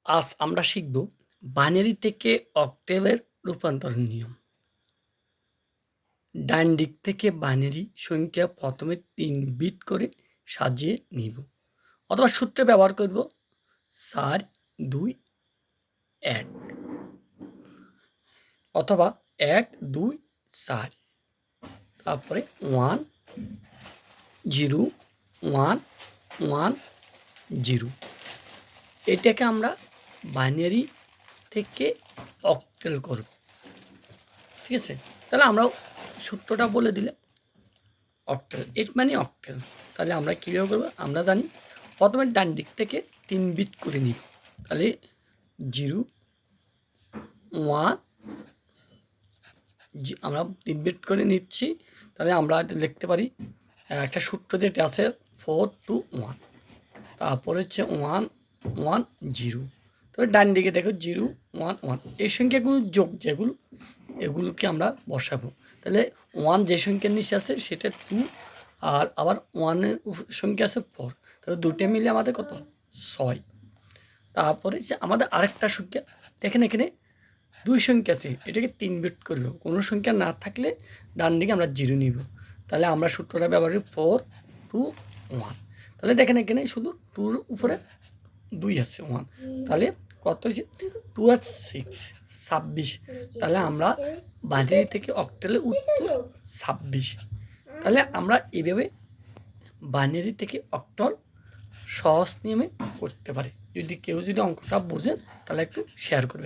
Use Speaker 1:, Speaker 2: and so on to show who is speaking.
Speaker 1: আজ আমরা শিখব বাইনারি থেকে অক্টেলের রূপান্তরের নিয়ম। ডান দিক থেকে বাইনারি সংখ্যা প্রথমে 3 বিট করে সাজিয়ে নিব, অথবা সূত্র ব্যবহার করব 4 2 1, অথবা 1 2 4, তারপরে 1 0 1 1 0। এটাকে আমরা বাইনারি থেকে অক্টেল করব, ঠিক আছে? তাহলে আমরা সূত্রটা বলে দিলে অক্টেল, এট মানে অক্টেল। তাহলে আমরা কীভাবে করবো? আমরা জানি প্রথমে ডান দিক থেকে 3 বিট করে নিব। তাহলে 0 1, আমরা 3 বিট করে নিচ্ছি। তাহলে আমরা লিখতে পারি একটা সূত্র যেটা আছে 4 2 1, তারপরে হচ্ছে 1 1 0। তবে ডান দিকে দেখো 0 1 1, এই সংখ্যাগুলো যোগ যেগুলো এগুলোকে আমরা বসাবো। তাহলে 1 যে সংখ্যার নিচে আছে সেটা 2, আর আবার 1-এর সংখ্যা আছে 4, তাহলে দুটো মিলে আমাদের কত? 6। তারপরে যে আমাদের আরেকটা সংখ্যা দেখেন, এখানে 2 সংখ্যা আছে, এটাকে 3 বিট করব। কোনো সংখ্যা না থাকলে ডান দিকে আমরা 0 নিব। তাহলে আমরা সূত্রটা ব্যবহার করি 4 2 1। তাহলে দেখেন এখানে শুধু 2-র উপরে 2 আছে 1, তাহলে কত হয়েছে? 2 আর 6 26। তাহলে আমরা বাইনারি থেকে অক্টেলে উত্তর 26। তাহলে আমরা এইভাবে বাইনারি থেকে অক্টাল সহজ নিয়মে করতে পারি। যদি কেউ অঙ্কটা বোঝেন তাহলে একটু শেয়ার করবেন।